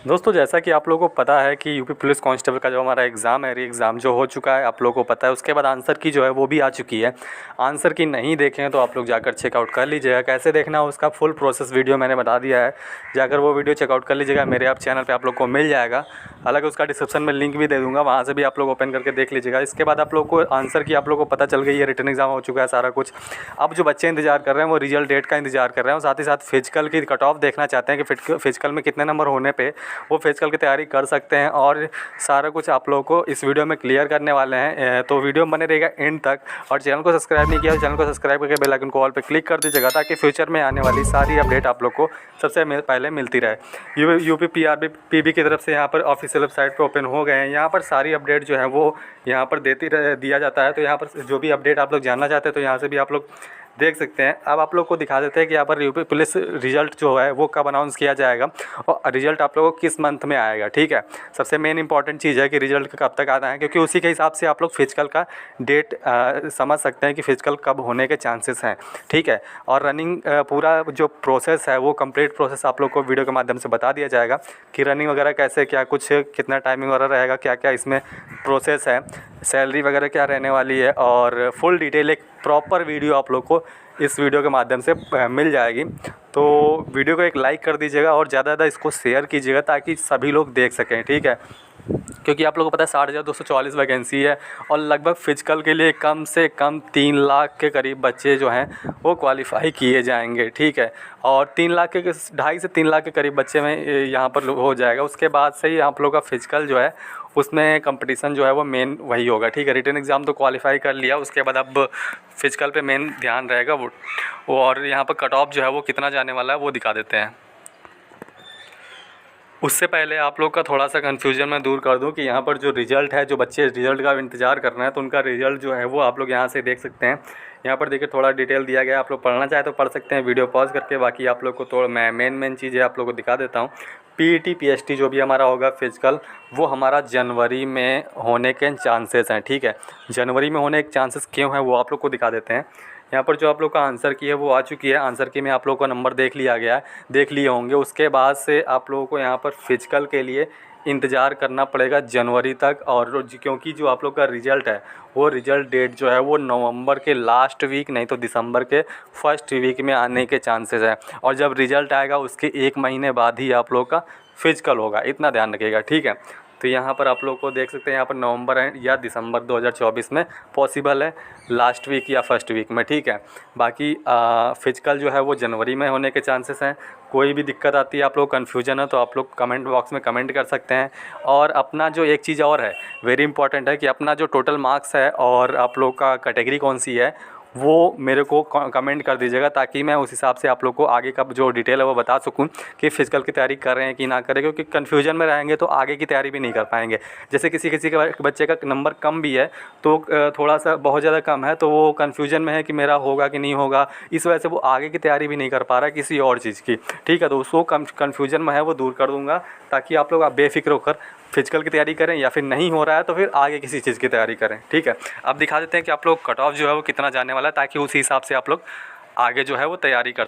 दोस्तों जैसा कि आप लोगों को पता है कि यूपी पुलिस कांस्टेबल का जो हमारा एग्ज़ाम है, री एग्ज़ाम जो हो चुका है, आप लोगों को पता है। उसके बाद आंसर की जो है वो भी आ चुकी है। आंसर की नहीं देखे हैं तो आप लोग जाकर चेकआउट कर लीजिएगा। कैसे देखना है उसका फुल प्रोसेस वीडियो मैंने बता दिया है, जाकर वो वीडियो चेकआउट कर लीजिएगा। मेरे आप चैनल पर आप लोग को मिल जाएगा। हालांकि उसका डिस्क्रिप्शन में लिंक भी दे दूँगा, वहाँ से भी आप लोग ओपन करके देख लीजिएगा। इसके बाद आप लोग को आंसर की आप लोग को पता चल गई है, रिटन एग्ज़ाम हो चुका है सारा कुछ। अब जो बच्चे इंतज़ार कर रहे हैं वो रिजल्ट डेट का इंतज़ार कर रहे हैं, और साथ ही साथ फिजिकल की कट ऑफ देखना चाहते हैं कि फिजिकल में कितने नंबर होने पे वो फिजिकल की तैयारी कर सकते हैं। और सारा कुछ आप लोगों को इस वीडियो में क्लियर करने वाले हैं, तो वीडियो बने रहेगा एंड तक। और चैनल को सब्सक्राइब नहीं किया तो चैनल को सब्सक्राइब करके बेल आइकन को ऑल पे क्लिक कर दीजिएगा, ताकि फ्यूचर में आने वाली सारी अपडेट आप लोग को सबसे पहले मिलती रहे। यूपी पीबी की तरफ से यहाँ पर ऑफिशियल वेबसाइट पर ओपन हो गए हैं। यहाँ पर सारी अपडेट जो है वो यहाँ पर दिया जाता है। तो यहाँ पर जो भी अपडेट आप लोग जानना चाहते हैं तो यहाँ से भी आप लोग देख सकते हैं। अब आप लोग को दिखा देते हैं कि यहाँ पर यूपी पुलिस रिजल्ट जो है वो कब अनाउंस किया जाएगा और रिजल्ट आप लोगों को किस मंथ में आएगा। ठीक है, सबसे मेन इंपॉर्टेंट चीज़ है कि रिजल्ट कब तक आता है, क्योंकि उसी के हिसाब से आप लोग फिजिकल का डेट समझ सकते हैं कि फिजिकल कब होने के चांसेस हैं। ठीक है, और रनिंग पूरा जो प्रोसेस है वो कंप्लीट प्रोसेस आप लोग को वीडियो के माध्यम से बता दिया जाएगा कि रनिंग वगैरह कैसे, क्या कुछ, कितना टाइमिंग वगैरह रहेगा, क्या क्या इसमें प्रोसेस है, सैलरी वगैरह क्या रहने वाली है, और फुल डिटेल एक प्रॉपर वीडियो आप लोग को इस वीडियो के माध्यम से मिल जाएगी। तो वीडियो को एक लाइक कर दीजिएगा और ज़्यादा ज़्यादा इसको शेयर कीजिएगा, ताकि सभी लोग देख सकें। ठीक है, क्योंकि आप लोगों को पता है 60,244 वैकेंसी है, और लगभग फिजिकल के लिए कम से कम 3 लाख के करीब बच्चे जो हैं वो क्वालिफ़ाई किए जाएंगे। ठीक है, और 3 लाख के 2.5 से 3 लाख के करीब बच्चे में यहाँ पर हो जाएगा। उसके बाद से ही आप लोग का फिजिकल जो है उसमें कंपटीशन जो है वो मेन वही होगा। ठीक है, रिटन एग्ज़ाम तो क्वालिफ़ाई कर लिया, उसके बाद अब फिजिकल पे मेन ध्यान रहेगा वो। और यहाँ पर कट ऑफ जो है वो कितना जाने वाला है वो दिखा देते हैं। उससे पहले आप लोग का थोड़ा सा कन्फ्यूजन मैं दूर कर दूं कि यहाँ पर जो रिज़ल्ट है, जो बच्चे रिज़ल्ट का इंतज़ार कर रहे हैं, तो उनका रिज़ल्ट जो है वो आप लोग यहाँ से देख सकते हैं। यहाँ पर देखिए थोड़ा डिटेल दिया गया है, आप लोग पढ़ना चाहे तो पढ़ सकते हैं वीडियो पॉज करके। बाकी आप लोग को थोड़ा मैं मेन चीज़ें आप लोग को दिखा देता हूँ। पीईटी पीएसटी जो भी हमारा होगा फिजिकल, वो हमारा जनवरी में होने के चांसेस हैं। ठीक है, जनवरी में होने के चांसेस क्यों हैं वो आप लोग को दिखा देते हैं। यहाँ पर जो आप लोग का आंसर की है वो आ चुकी है। आंसर की में आप लोगों का नंबर देख लिया गया है, देख लिए होंगे। उसके बाद से आप लोगों को यहाँ पर फिजिकल के लिए इंतज़ार करना पड़ेगा जनवरी तक। और क्योंकि जो आप लोग का रिज़ल्ट है वो रिज़ल्ट डेट जो है वो नवंबर के लास्ट वीक नहीं तो दिसंबर के फर्स्ट वीक में आने के चांसेस है। और जब रिज़ल्ट आएगा उसके 1 महीने बाद ही आप लोग का फिजिकल होगा, इतना ध्यान रखिएगा। ठीक है, तो यहाँ पर आप लोग को देख सकते हैं, यहाँ पर नवंबर या दिसंबर 2024 में पॉसिबल है, लास्ट वीक या फर्स्ट वीक में। ठीक है, बाकी फिजिकल जो है वो जनवरी में होने के चांसेस हैं। कोई भी दिक्कत आती है, आप लोग कन्फ्यूजन है, तो आप लोग कमेंट बॉक्स में कमेंट कर सकते हैं। और अपना जो एक चीज़ और है वेरी इंपॉर्टेंट है कि अपना जो टोटल मार्क्स है और आप लोग का कैटेगरी कौन सी है वो मेरे को कमेंट कर दीजिएगा, ताकि मैं उस हिसाब से आप लोग को आगे का जो डिटेल है वो बता सकूं कि फिजिकल की तैयारी कर रहे हैं कि ना करें। क्योंकि कन्फ्यूजन में रहेंगे तो आगे की तैयारी भी नहीं कर पाएंगे। जैसे किसी के बच्चे का नंबर कम भी है तो थोड़ा सा बहुत ज़्यादा कम है तो वो कन्फ्यूजन में है कि मेरा होगा कि नहीं होगा, इस वजह से वो आगे की तैयारी भी नहीं कर पा रहा है किसी और चीज़ की। ठीक है, तो उसको कन्फ्यूजन में है वो दूर कर दूँगा, ताकि आप लोग बेफिक्र होकर फिजिकल की तैयारी करें, या फिर नहीं हो रहा है तो फिर आगे किसी चीज़ की तैयारी करें। ठीक है, अब दिखा देते हैं कि आप लोग कट ऑफ जो है वो कितना जाने वाला है, ताकि उसी हिसाब से आप लोग आगे जो है वो तैयारी कर।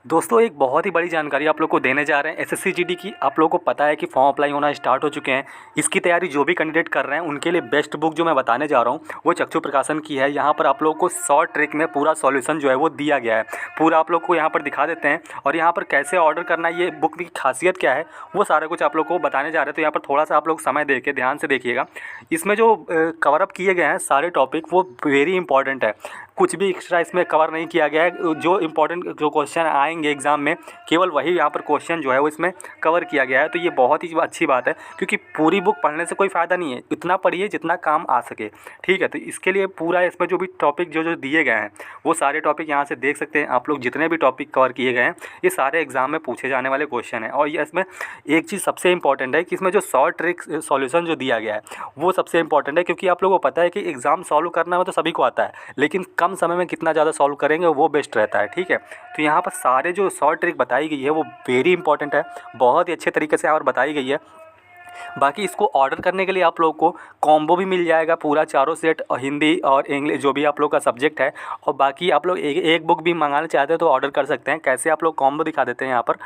दोस्तों एक बहुत ही बड़ी जानकारी आप लोग को देने जा रहे हैं एसएससी जीडी की। आप लोगों को पता है कि फॉर्म अप्लाई होना स्टार्ट हो चुके हैं। इसकी तैयारी जो भी कैंडिडेट कर रहे हैं उनके लिए बेस्ट बुक जो मैं बताने जा रहा हूँ वो चक्षु प्रकाशन की है। यहाँ पर आप लोगों को शॉर्ट ट्रिक में पूरा सॉल्यूशन जो है वो दिया गया है, पूरा आप लोग को यहाँ पर दिखा देते हैं। और यहाँ पर कैसे ऑर्डर करना है, ये बुक की खासियत क्या है, वो सारा कुछ आप लोग को बताने जा रहे हैं। तो यहाँ पर थोड़ा सा आप लोग समय दे के ध्यान से देखिएगा। इसमें जो कवरअप किए गए हैं सारे टॉपिक वो वेरी इंपॉर्टेंट है, कुछ भी एक्स्ट्रा इसमें कवर नहीं किया गया है। जो इंपॉर्टेंट जो क्वेश्चन आएंगे एग्ज़ाम में केवल वही यहाँ पर क्वेश्चन जो है वो इसमें कवर किया गया है। तो ये बहुत ही अच्छी बात है, क्योंकि पूरी बुक पढ़ने से कोई फ़ायदा नहीं है, इतना पढ़िए जितना काम आ सके। ठीक है, तो इसके लिए पूरा इसमें जो भी टॉपिक जो दिए गए हैं वो सारे टॉपिक यहाँ से देख सकते हैं आप लोग। जितने भी टॉपिक कवर किए गए हैं ये सारे एग्ज़ाम में पूछे जाने वाले क्वेश्चन हैं। और ये इसमें एक चीज़ सबसे इंपॉर्टेंट है कि इसमें जो शॉर्ट ट्रिक सॉल्यूशन जो दिया गया है वो सबसे इंपॉर्टेंट है, क्योंकि आप लोगों को पता है कि एग्ज़ाम सॉल्व करना में तो सभी को आता है, लेकिन कम समय में कितना ज़्यादा सॉल्व करेंगे वो बेस्ट रहता है। ठीक है, तो यहाँ पर सारे जो शॉर्ट ट्रिक बताई गई है वो वेरी इंपॉर्टेंट है, बहुत ही अच्छे तरीके से और बताई गई है। बाकी इसको ऑर्डर करने के लिए आप लोग को कॉम्बो भी मिल जाएगा पूरा, चारों सेट, हिंदी और इंग्लिश जो भी आप लोग का सब्जेक्ट है। और बाकी आप लोग एक बुक भी मंगाना चाहते हैं तो ऑर्डर कर सकते हैं। कैसे आप लोग कॉम्बो दिखा देते हैं यहाँ पर।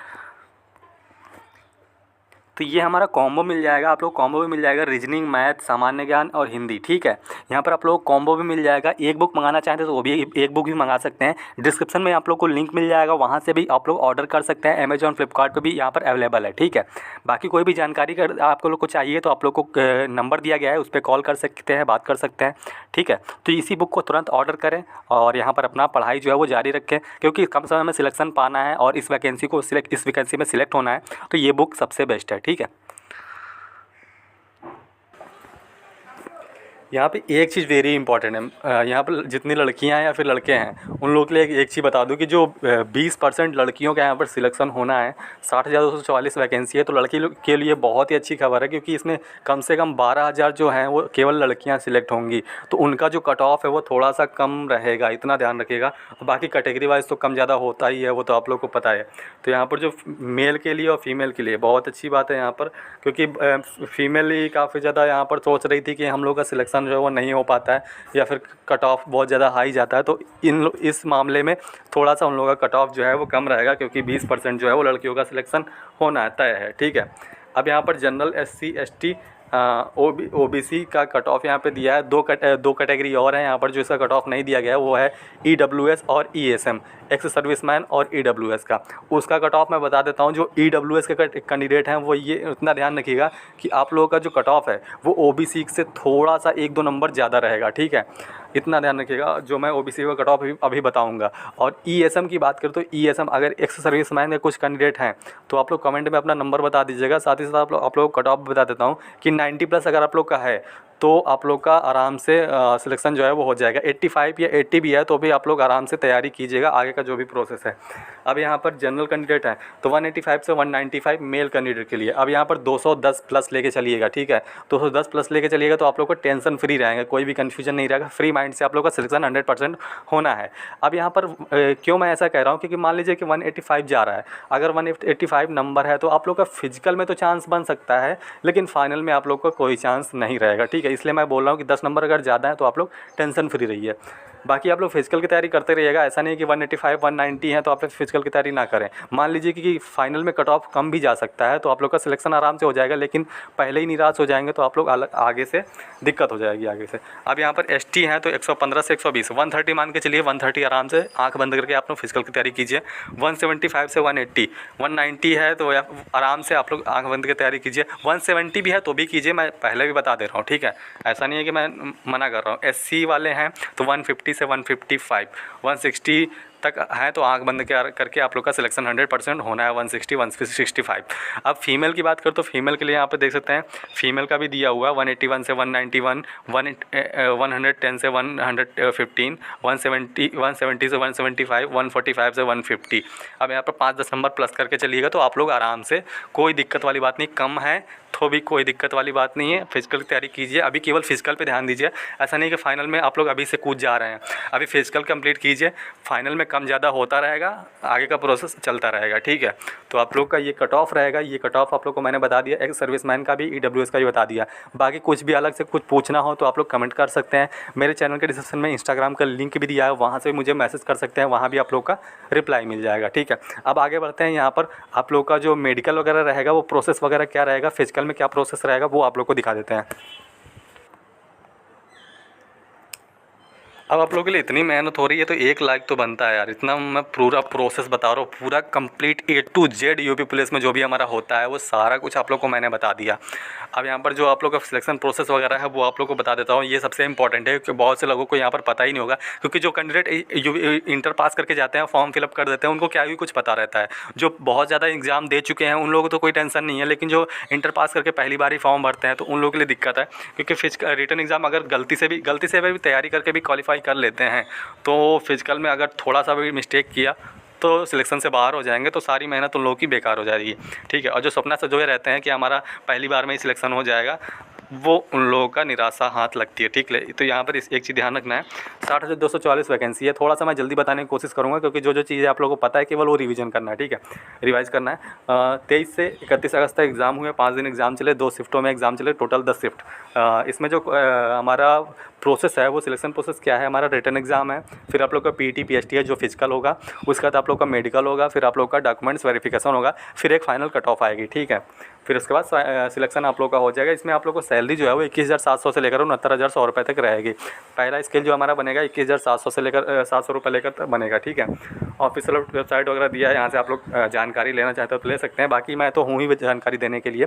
तो ये हमारा कॉम्बो मिल जाएगा, आप लोग कॉम्बो भी मिल जाएगा रीजनिंग, मैथ, सामान्य ज्ञान और हिंदी, ठीक है। यहाँ पर आप लोग कॉम्बो भी मिल जाएगा। एक बुक मंगाना चाहते हैं तो वो भी एक बुक भी मंगा सकते हैं। डिस्क्रिप्शन में आप लोग को लिंक मिल जाएगा, वहाँ से भी आप लोग ऑर्डर कर सकते हैं। अमेजॉन, फ्लिपकार्ट पर भी यहाँ पर अवेलेबल है, ठीक है। बाकी कोई भी जानकारी कर आप लोग को चाहिए तो आप लोग को नंबर दिया गया है, उस पर कॉल कर सकते हैं, बात कर सकते हैं, ठीक है। तो इसी बुक को तुरंत ऑर्डर करें और यहाँ पर अपना पढ़ाई जो है वो जारी रखें, क्योंकि कम समय में सिलेक्शन पाना है और इस वैकेंसी में सिलेक्ट होना है, तो ये बुक सबसे बेस्ट है, ठीक है। यहाँ पे एक चीज़ वेरी इंपॉर्टेंट है, यहाँ पर जितनी लड़कियाँ हैं या फिर लड़के हैं उन लोगों के लिए एक चीज़ बता दूँ कि जो 20% लड़कियों का यहाँ पर सिलेक्शन होना है, 60,244 वैकेंसी है, तो लड़की के लिए बहुत ही अच्छी खबर है, क्योंकि इसमें कम से कम 12,000 जो हैं वो केवल लड़कियाँ सिलेक्ट होंगी। तो उनका जो कट ऑफ है वो थोड़ा सा कम रहेगा, इतना ध्यान रखिएगा। बाकी कैटेगरी वाइज तो कम ज़्यादा होता ही है, वो तो आप लोग को पता है। तो यहाँ पर जो मेल के लिए और फीमेल के लिए बहुत अच्छी बात है यहाँ पर, क्योंकि फीमेल ही काफ़ी ज़्यादा यहाँ पर सोच रही थी कि हम लोग का सिलेक्शन जो है वो नहीं हो पाता है या फिर कट ऑफ बहुत ज़्यादा हाई जाता है। तो इस मामले में थोड़ा सा उन लोगों का कट ऑफ जो है वो कम रहेगा, क्योंकि 20% जो है वो लड़कियों का सिलेक्शन होना तय है, ठीक है। अब यहाँ पर जनरल, SC, ST, OBC का कट ऑफ यहाँ पे दिया है। दो कैटेगरी और हैं यहाँ पर जो इसका कट ऑफ नहीं दिया गया है, वो है EWS और ESM, एक्स सर्विसमैन और EWS का। उसका कट ऑफ मैं बता देता हूँ। जो EWS के कैंडिडेट हैं वो ये उतना ध्यान रखिएगा कि आप लोगों का जो कट ऑफ है वो OBC से थोड़ा सा 1-2 नंबर ज़्यादा रहेगा, ठीक है। इतना ध्यान रखिएगा, जो मैं OBC का कट ऑफ अभी बताऊँगा। और ESM की बात करें तो ESM अगर एक्स सर्विसमैन के कुछ कैंडिडेट हैं तो आप लोग कमेंट में अपना नंबर बता दीजिएगा। साथ ही साथ आप लोग कट ऑफ बता देता हूँ कि 90+ अगर आप लोग का है तो आप लोग का आराम से सिलेक्शन जो है वो हो जाएगा। 85 या 80 भी है तो भी आप लोग आराम से तैयारी कीजिएगा, आगे का जो भी प्रोसेस है। अब यहाँ पर जनरल कैंडिडेट है तो 185 से 195 मेल कैंडिडेट के लिए। अब यहाँ पर 210+ लेके चलिएगा, ठीक है। 210+ लेके चलिएगा तो आप लोग को टेंशन फ्री रहेंगे, कोई भी कन्फ्यूजन नहीं रहेगा, फ्री माइंड से आप लोग का सिलेक्शन 100% होना है। अब यहाँ पर क्यों मैं ऐसा कह रहा हूँ, क्योंकि मान लीजिए कि 185 जा रहा है, अगर 185 नंबर है तो आप लोग का फिजिकल में तो चांस बन सकता है, लेकिन फाइनल में आप लोग का कोई चांस नहीं रहेगा, ठीक है। इसलिए मैं बोल रहा हूँ कि 10 नंबर अगर ज़्यादा है तो आप लोग टेंशन फ्री रहिए। बाकी आप लोग फिजिकल की तैयारी करते रहिएगा, ऐसा नहीं है कि 185 190 है तो आप लोग फिजिकल की तैयारी ना करें। मान लीजिए कि फाइनल में कट ऑफ कम भी जा सकता है तो आप लोग का सिलेक्शन आराम से हो जाएगा, लेकिन पहले ही निराश हो जाएंगे तो आप लोग आगे से दिक्कत हो जाएगी आगे से। अब यहाँ पर ST हैं तो 115 से 120, 130 मान के चलिए, 130 आराम से आँख बंद करके आप लोग फिजिकल की तैयारी कीजिए। 175 से 180, 190 है तो आराम से आप लोग आँख बंद के तैयारी कीजिए। 170 भी है तो भी कीजिए, मैं पहले भी बता दे रहा हूँ, ठीक है। ऐसा नहीं है कि मैं मना कर रहा हूँ। SC वाले हैं तो 150 से 155, 160 तक है तो आंख बंद करके आप लोग का सिलेक्शन 100% होना है। 160 165। अब फीमेल की बात करो तो फीमेल के लिए यहाँ पे देख सकते हैं फीमेल का भी दिया हुआ है 181 से 191, 110 से 115, 170 से 175, 145 से 150। अब यहाँ पर 5-10 नंबर प्लस करके चलिएगा तो आप लोग आराम से, कोई दिक्कत वाली बात नहीं, कम है तो भी कोई दिक्कत वाली बात नहीं है। फिजिकल की तैयारी कीजिए, अभी केवल फिजिकल पे ध्यान दीजिए। ऐसा नहीं कि फाइनल में आप लोग अभी से कूद जा रहे हैं, अभी फिजिकल कंप्लीट कीजिए, फाइनल में कम ज़्यादा होता रहेगा, आगे का प्रोसेस चलता रहेगा, ठीक है। तो आप लोग का ये कट ऑफ रहेगा, ये कट ऑफ आप लोग को मैंने बता दिया, एक्स सर्विसमैन का भी, EWS का भी बता दिया। बाकी कुछ भी अलग से कुछ पूछना हो तो आप लोग कमेंट कर सकते हैं। मेरे चैनल के डिस्क्रिप्शन में इंस्टाग्राम का लिंक भी दिया है, वहाँ से मुझे मैसेज कर सकते हैं, वहाँ भी आप लोग का रिप्लाई मिल जाएगा, ठीक है। अब आगे बढ़ते हैं। यहाँ पर आप लोग का जो मेडिकल वगैरह रहेगा वो प्रोसेस वगैरह क्या रहेगा, फिजिकल में क्या प्रोसेस रहेगा वो आप लोग को दिखा देते हैं। अब आप लोगों के लिए इतनी मेहनत हो रही है तो 1 लाइक तो बनता है यार। इतना मैं पूरा प्रोसेस बता रहा हूँ, पूरा complete A to Z UP police में जो भी हमारा होता है वो सारा कुछ आप लोग को मैंने बता दिया। अब यहाँ पर जो आप लोग का सिलेक्शन प्रोसेस वगैरह है वो आप लोग को बता देता हूँ। ये सबसे इंपॉर्टेंट है क्योंकि बहुत से लोगों को यहाँ पर पता ही नहीं होगा, क्योंकि जो कैंडिडेट इंटर पास करके जाते हैं, फॉर्म फिलअप कर देते हैं, उनको क्या ही कुछ पता रहता है। जो बहुत ज़्यादा एग्जाम दे चुके हैं उन लोगों को तो कोई टेंशन नहीं है, लेकिन जो इंटर पास करके पहली बार ही फॉर्म भरते हैं तो उन लोगों के लिए दिक्कत है, क्योंकि फिजिकल रिटन एग्ज़ाम अगर गलती से भी तैयारी करके भी क्वालिफाई कर लेते हैं तो फिजिकल में अगर थोड़ा सा भी मिस्टेक किया तो सिलेक्शन से बाहर हो जाएंगे, तो सारी मेहनत उन लोगों की बेकार हो जाएगी, ठीक है। और जो सपना सजोए रहते हैं कि हमारा पहली बार में ही सिलेक्शन हो जाएगा, वो उन लोगों का निराशा हाथ लगती है। ठीक है, तो यहाँ पर इस एक चीज़ ध्यान रखना है, 60,244 वैकेंसी है। थोड़ा सा मैं जल्दी बताने की कोशिश करूँगा क्योंकि जो चीज़ें आप लोगों को पता है केवल वो रिवीजन करना है। ठीक है, रिवाइज़ करना है। 23 से 31 अगस्त तक एग्ज़ाम हुए, 5 दिन एग्ज़ाम चले, 2 शिफ्टों में एग्ज़ाम चले, टोटल 10 शिफ्ट। इसमें जो हमारा प्रोसेस है वो सिलेक्शन प्रोसेस क्या है, हमारा रिटन एग्ज़ाम है, फिर आप लोग का पीटी पीएचटी है जो फिजिकल होगा, उसके बाद आप लोग का मेडिकल होगा, फिर आप लोग का डॉक्यूमेंट्स वेरिफिकेशन होगा, फिर एक फाइनल कट ऑफ आएगी। ठीक है, फिर उसके बाद सिलेक्शन आप लोग का हो जाएगा। इसमें आप लोग को सैलरी जो है वो 21,700 से लेकर 69,100 रुपये तक रहेगी। पहला स्केल जो हमारा बनेगा 21,700 से लेकर 700 रुपये लेकर बनेगा। ठीक है, ऑफिशियल वेबसाइट वगैरह दिया है, यहाँ से आप लोग जानकारी लेना चाहते हो तो ले सकते हैं। बाकी मैं तो हूँ ही जानकारी देने के लिए।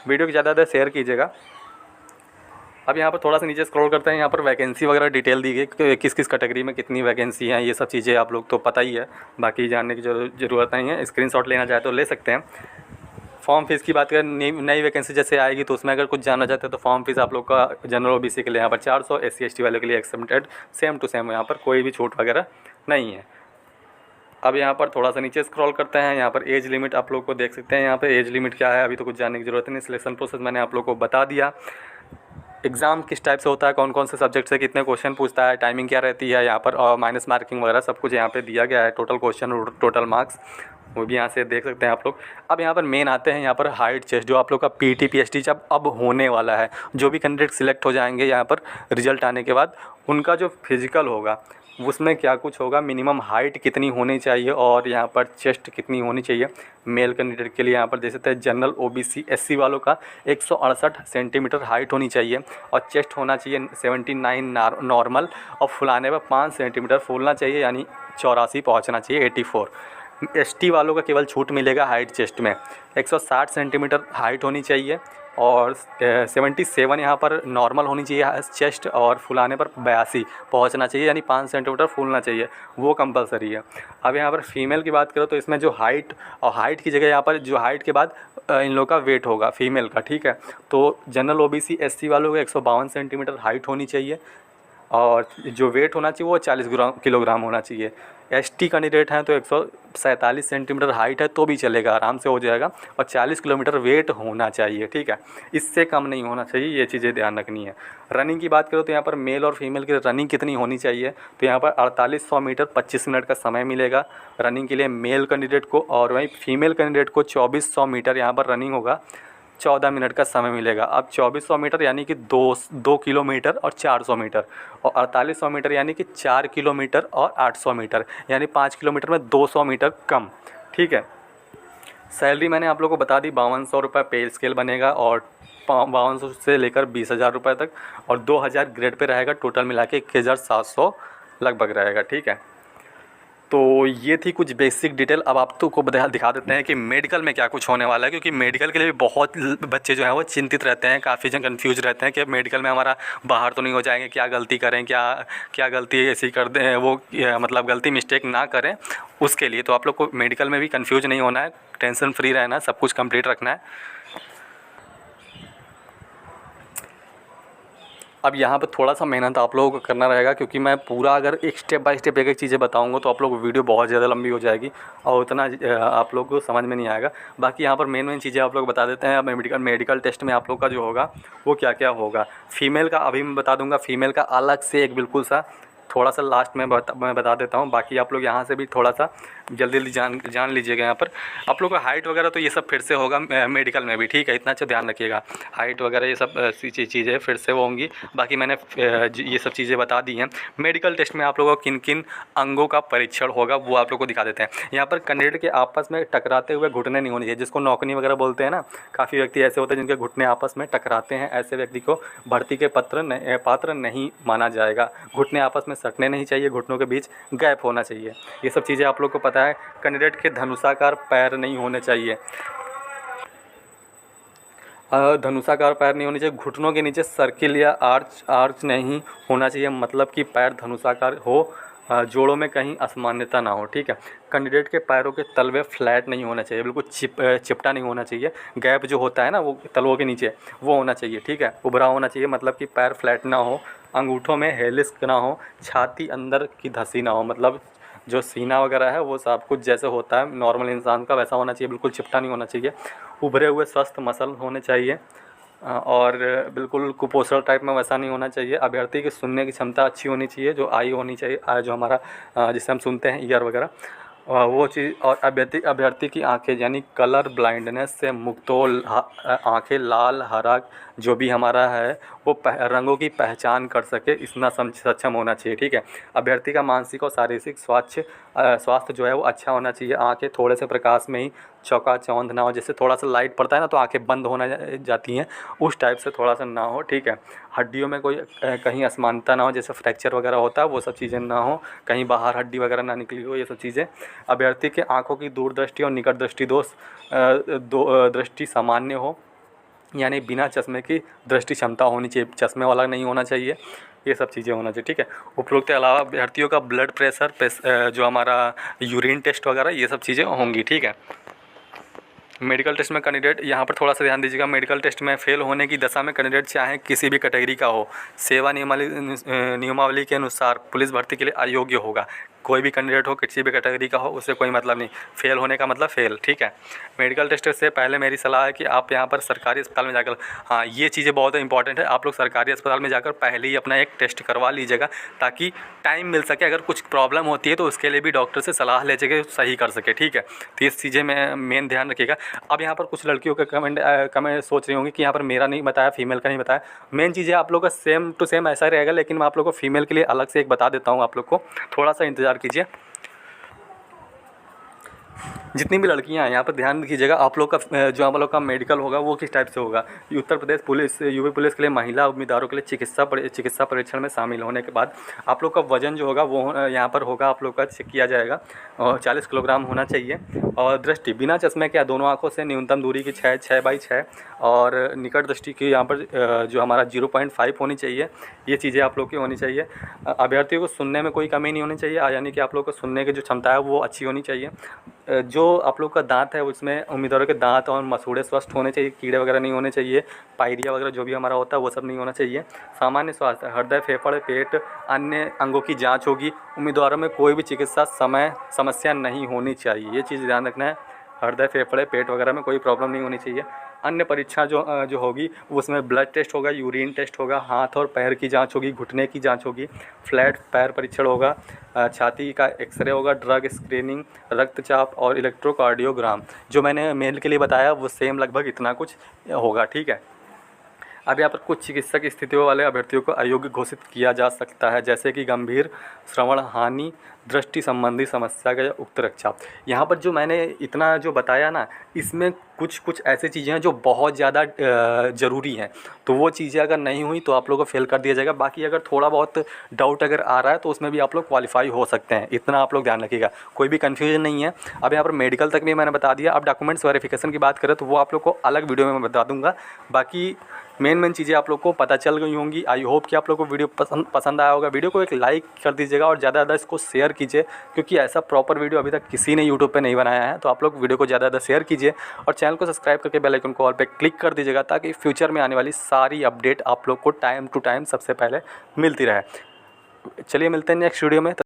वीडियो को ज़्यादा शेयर कीजिएगा। अब यहाँ पर थोड़ा सा नीचे स्क्रॉल करते हैं, यहाँ पर वैकेंसी वगैरह डिटेल दी गई, किस किस कैटेगरी में कितनी वैकेंसी हैं, ये सब चीज़ें आप लोग तो पता ही है, बाकी जानने की ज़रूरत नहीं है। स्क्रीनशॉट लेना चाहे तो ले सकते हैं। फॉर्म फीस की बात करें, नई वैकेंसी जैसे आएगी तो उसमें अगर कुछ जानना चाहते हैं तो फॉर्म फीस आप लोग का जनरल ओबीसी के लिए यहाँ पर 400, SC ST वाले के लिए एक्सेप्टेड, सेम टू सेम, यहाँ पर कोई भी छूट वगैरह नहीं है। अब यहाँ पर थोड़ा सा नीचे स्क्रॉल करते हैं, यहाँ पर एज लिमिट आप लोग को देख सकते हैं। यहाँ पर एज लिमिट क्या है अभी तो कुछ जानने की ज़रूरत नहीं, सिलेक्शन प्रोसेस मैंने आप लोग को बता दिया। एग्ज़ाम किस टाइप से होता है, कौन कौन से सब्जेक्ट से कितने क्वेश्चन पूछता है, टाइमिंग क्या रहती है यहाँ पर, और माइनस मार्किंग वगैरह सब कुछ यहाँ पे दिया गया है, टोटल क्वेश्चन और टोटल मार्क्स, वो भी यहाँ से देख सकते हैं आप लोग। अब यहाँ पर मेन आते हैं, यहाँ पर हाइट चेस्ट जो आप लोग का पीटी पीएचडी जब अब होने वाला है, जो भी कैंडिडेट सिलेक्ट हो जाएंगे यहाँ पर रिजल्ट आने के बाद, उनका जो फिजिकल होगा उसमें क्या कुछ होगा, मिनिमम हाइट कितनी होनी चाहिए और यहाँ पर चेस्ट कितनी होनी चाहिए मेल कैंडिडेट के लिए। यहाँ पर जैसे जनरल ओबीसी SC वालों का 168 सेंटीमीटर हाइट होनी चाहिए और चेस्ट होना चाहिए 79 नॉर्मल, और फुलाने पर 5 सेंटीमीटर फूलना चाहिए, यानी 84 पहुँचना चाहिए, 84। ST वालों का केवल छूट मिलेगा हाइट चेस्ट में, 160 सेंटीमीटर हाइट होनी चाहिए और 77 यहाँ पर नॉर्मल होनी चाहिए चेस्ट, और फुलाने पर 82 पहुँचना चाहिए, यानी 5 सेंटीमीटर फूलना चाहिए, वो कंपलसरी है। अब यहाँ पर फीमेल की बात करो तो इसमें जो हाइट, और हाइट की जगह यहाँ पर जो हाइट के बाद इन लोगों का वेट होगा फीमेल का। ठीक है, तो जनरल OBC SC वालों को 152 सेंटीमीटर हाइट होनी चाहिए और जो वेट होना चाहिए वो 40 किलोग्राम होना चाहिए। ST कैंडिडेट हैं तो 147 सेंटीमीटर हाइट है तो भी चलेगा, आराम से हो जाएगा, और 40 किलोमीटर वेट होना चाहिए। ठीक है, इससे कम नहीं होना चाहिए, ये चीज़ें ध्यान रखनी है। रनिंग की बात करो तो यहाँ पर मेल और फीमेल की रनिंग कितनी होनी चाहिए, तो यहाँ पर 4800 मीटर 25 मिनट का समय मिलेगा रनिंग के लिए मेल कैंडिडेट को, और वहीं फीमेल कैंडिडेट को 2400 मीटर यहाँ पर रनिंग होगा, 14 मिनट का समय मिलेगा। अब 2400 मीटर यानी कि 2 किलोमीटर और 400 मीटर, और 4800 मीटर यानी कि 4 किलोमीटर और 800 मीटर, यानी 5 किलोमीटर में 200 मीटर कम। ठीक है, सैलरी मैंने आप लोगों को बता दी, 5200 रुपये पे स्केल बनेगा, और 5200 से लेकर 20,000 रुपये तक, और 2000 ग्रेड पे रहेगा, टोटल मिला के 21,700 लगभग रहेगा। ठीक है, तो ये थी कुछ बेसिक डिटेल। अब आप तो को दिखा देते हैं कि मेडिकल में क्या कुछ होने वाला है, क्योंकि मेडिकल के लिए भी बहुत बच्चे जो हैं वो चिंतित रहते हैं, काफ़ी जन कन्फ्यूज रहते हैं कि मेडिकल में हमारा बाहर तो नहीं हो जाएंगे, क्या गलती करें, क्या गलती ऐसी कर दें, वो मतलब गलती मिस्टेक ना करें। उसके लिए तो आप लोग को मेडिकल में भी कन्फ्यूज नहीं होना है, टेंशन फ्री रहना है, सब कुछ कंप्लीट रखना है। अब यहाँ पे थोड़ा सा मेहनत आप लोगों को करना रहेगा, क्योंकि मैं पूरा अगर एक स्टेप बाय स्टेप एक एक चीज़ें बताऊँगा तो आप लोग वीडियो बहुत ज़्यादा लंबी हो जाएगी और उतना आप लोग को समझ में नहीं आएगा। बाकी यहाँ पर मेन चीज़ें आप लोग बता देते हैं। मेडिकल टेस्ट में आप लोग का जो होगा वो क्या क्या होगा। फीमेल का अभी मैं बता दूँगा, फीमेल का अलग से एक बिल्कुल सा थोड़ा सा लास्ट में मैं बता देता हूँ। बाकी आप लोग यहाँ से भी थोड़ा सा जल्दी जान लीजिएगा। यहाँ पर आप लोग का हाइट वगैरह तो ये सब फिर से होगा मेडिकल में भी, ठीक है, इतना अच्छा ध्यान रखिएगा। हाइट वगैरह ये सब चीज़ें फिर से वो होंगी। बाकी मैंने ये सब चीज़ें बता दी हैं। मेडिकल टेस्ट में आप लोगों को किन किन अंगों का परीक्षण होगा वो आप लोग को दिखा देते हैं। यहाँ पर कैंडिडेट के आपस में टकराते हुए घुटने नहीं होने चाहिए, जिसको नौकनी वगैरह बोलते हैं ना। काफ़ी व्यक्ति ऐसे होते हैं जिनके घुटने आपस में टकराते हैं, ऐसे व्यक्ति को भर्ती के पात्र नहीं माना जाएगा। घुटने आपस में सटने नहीं चाहिए, घुटनों के बीच गैप होना चाहिए। ये सब चीज़ें आप लोग को पता है। कैंडिडेट के धनुषाकार पैर नहीं होने चाहिए, धनुषाकार पैर नहीं होने चाहिए। घुटनों के नीचे सर्किल या आर्च नहीं होना चाहिए, मतलब कि पैर धनुषाकार हो, जोड़ों में कहीं असमानता ना हो, ठीक है। कैंडिडेट के पैरों के तलवे फ्लैट नहीं होना चाहिए, बिल्कुल चिपटा नहीं होना चाहिए। गैप जो होता है ना वो तलवों के नीचे वो होना चाहिए, ठीक है। उभरा होना चाहिए, मतलब कि पैर फ्लैट ना हो। अंगूठों में हेलिक्स ना हो, छाती अंदर की धसी ना हो, मतलब जो सीना वगैरह है वो सब कुछ जैसे होता है नॉर्मल इंसान का वैसा होना चाहिए, बिल्कुल चिपटा नहीं होना चाहिए। उभरे हुए स्वस्थ मसल होने चाहिए। और बिल्कुल कुपोषण टाइप में वैसा नहीं होना चाहिए। अभ्यर्थी की सुनने की क्षमता अच्छी होनी चाहिए, जो आई होनी चाहिए, जो हमारा जिसे हम सुनते हैं ईयर वगैरह, वो चीज़। और अभ्यर्थी की आंखें यानी कलर ब्लाइंडनेस से मुक्त हो, आंखें लाल हरा जो भी हमारा है वो रंगों की पहचान कर सके, इतना सक्षम होना चाहिए, ठीक है। अभ्यर्थी का मानसिक और शारीरिक स्वास्थ्य जो है वो अच्छा होना चाहिए। आंखें थोड़े से प्रकाश में ही चौंध ना हो, जैसे थोड़ा सा लाइट पड़ता है ना तो आंखें बंद होने जाती हैं, उस टाइप से थोड़ा सा ना हो, ठीक है। हड्डियों में कोई कहीं असमानता ना हो, जैसे फ्रैक्चर वगैरह होता है वो सब चीज़ें ना हो, कहीं बाहर हड्डी वगैरह ना निकली हो, ये सब चीज़ें। अभ्यर्थी के आँखों की दूरदृष्टि और निकट दृष्टि दृष्टि सामान्य हो, यानी बिना चश्मे की दृष्टि क्षमता होनी चाहिए, चश्मे वाला नहीं होना चाहिए, ये सब चीज़ें होना चाहिए, ठीक है। उपरोक्त के अलावा अभ्यर्थियों का ब्लड प्रेशर, जो हमारा यूरिन टेस्ट वगैरह, ये सब चीज़ें होंगी, ठीक है। मेडिकल टेस्ट में कैंडिडेट यहाँ पर थोड़ा सा ध्यान दीजिएगा, मेडिकल टेस्ट में फेल होने की दशा में कैंडिडेट चाहे किसी भी कैटेगरी का हो, सेवा नियमावली के अनुसार पुलिस भर्ती के लिए अयोग्य होगा। कोई भी कैंडिडेट हो, किसी भी कैटेगरी का हो, उससे कोई मतलब नहीं, फेल होने का मतलब फेल, ठीक है। मेडिकल टेस्ट से पहले मेरी सलाह है कि आप यहाँ पर सरकारी अस्पताल में जाकर, हाँ ये चीज़ें बहुत इंपॉर्टेंट है, आप लोग सरकारी अस्पताल में जाकर पहले ही अपना एक टेस्ट करवा लीजिएगा, ताकि टाइम मिल सके, अगर कुछ प्रॉब्लम होती है तो उसके लिए भी डॉक्टर से सलाह ले सके, सही कर सके, ठीक है। तो इस चीज़ें में मेन ध्यान रखिएगा। अब यहाँ पर कुछ लड़कियों का कमेंट सोच रही होंगी कि यहाँ पर मेरा नहीं बताया, फीमेल का नहीं बताया। मेन चीज़ें आप लोग का सेम टू सेम ऐसा रहेगा, लेकिन मैं आप लोग को फीमेल के लिए अलग से एक बता देता हूँ, आप लोग को थोड़ा सा इंतज़ार कीजिए। जितनी भी लड़कियां हैं यहाँ पर ध्यान कीजिएगा, आप लोग का जो आप लोग का मेडिकल होगा वो किस टाइप से होगा। Uttar Pradesh police, UP police के लिए महिला उम्मीदवारों के लिए चिकित्सा परीक्षण में शामिल होने के बाद आप लोग का वजन जो होगा वो यहाँ पर होगा, आप लोग का चेक किया जाएगा, और 40 किलोग्राम होना चाहिए। और दृष्टि बिना चश्मे के दोनों आँखों से न्यूनतम दूरी की 6x6, और निकट दृष्टि की यहाँ पर जो हमारा 0.5 होनी चाहिए, ये चीज़ें आप लोग की होनी चाहिए। अभ्यर्थियों को सुनने में कोई कमी नहीं होनी चाहिए, यानी कि आप लोग को सुनने की जो क्षमता है वो अच्छी होनी चाहिए। जो आप लोग का दांत है उसमें उम्मीदवारों के दांत और मसूड़े स्वस्थ होने चाहिए, कीड़े वगैरह नहीं होने चाहिए, पायरिया वगैरह जो भी हमारा होता है वो सब नहीं होना चाहिए। सामान्य स्वास्थ्य, हृदय, फेफड़े, पेट, अन्य अंगों की जांच होगी। उम्मीदवारों में कोई भी चिकित्सा समस्या नहीं होनी चाहिए, ये चीज़ ध्यान रखना है। हृदय, फेफड़े, पेट वगैरह में कोई प्रॉब्लम नहीं होनी चाहिए। अन्य परीक्षा जो होगी उसमें ब्लड टेस्ट होगा, यूरिन टेस्ट होगा, हाथ और पैर की जांच होगी, घुटने की जांच होगी, फ्लैट पैर परीक्षण होगा, छाती का एक्सरे होगा, ड्रग स्क्रीनिंग, रक्तचाप और इलेक्ट्रोकार्डियोग्राम। जो मैंने मेल के लिए बताया वो सेम लगभग इतना कुछ होगा, ठीक है। अब यहाँ पर कुछ चिकित्सक स्थितियों वाले अभ्यर्थियों को अयोग्य घोषित किया जा सकता है, जैसे कि गंभीर श्रवण हानि, दृष्टि संबंधी समस्या का उक्त रक्तचाप। यहाँ पर जो मैंने इतना जो बताया ना, इसमें कुछ ऐसी चीज़ें हैं जो बहुत ज़्यादा ज़रूरी हैं, तो वो चीज़ें अगर नहीं हुई तो आप लोगों को फेल कर दिया जाएगा। बाकी अगर थोड़ा बहुत डाउट अगर आ रहा है तो उसमें भी आप लोग क्वालिफाई हो सकते हैं, इतना आप लोग ध्यान रखिएगा, कोई भी कन्फ्यूजन नहीं है। अब यहाँ पर मेडिकल तक भी मैंने बता दिया। अब डॉक्यूमेंट्स वेरिफिकेशन की बात करें तो वो आप लोग को अलग वीडियो में मैं बता दूँगा। बाकी मेन चीज़ें आप लोग को पता चल गई होंगी। आई होप कि आप लोग को वीडियो पसंद आया होगा। वीडियो को एक लाइक कर दीजिएगा और ज़्यादा इसको शेयर कीजिए, क्योंकि ऐसा प्रॉपर वीडियो अभी तक किसी ने यूट्यूब पे नहीं बनाया है। तो आप लोग वीडियो को ज़्यादा शेयर कीजिए और चैनल को सब्सक्राइब करके बेल आइकन को ऑल पे क्लिक कर दीजिएगा, ताकि फ्यूचर में आने वाली सारी अपडेट आप लोग को टाइम टू टाइम सबसे पहले मिलती रहे। चलिए मिलते हैं नेक्स्ट वीडियो में।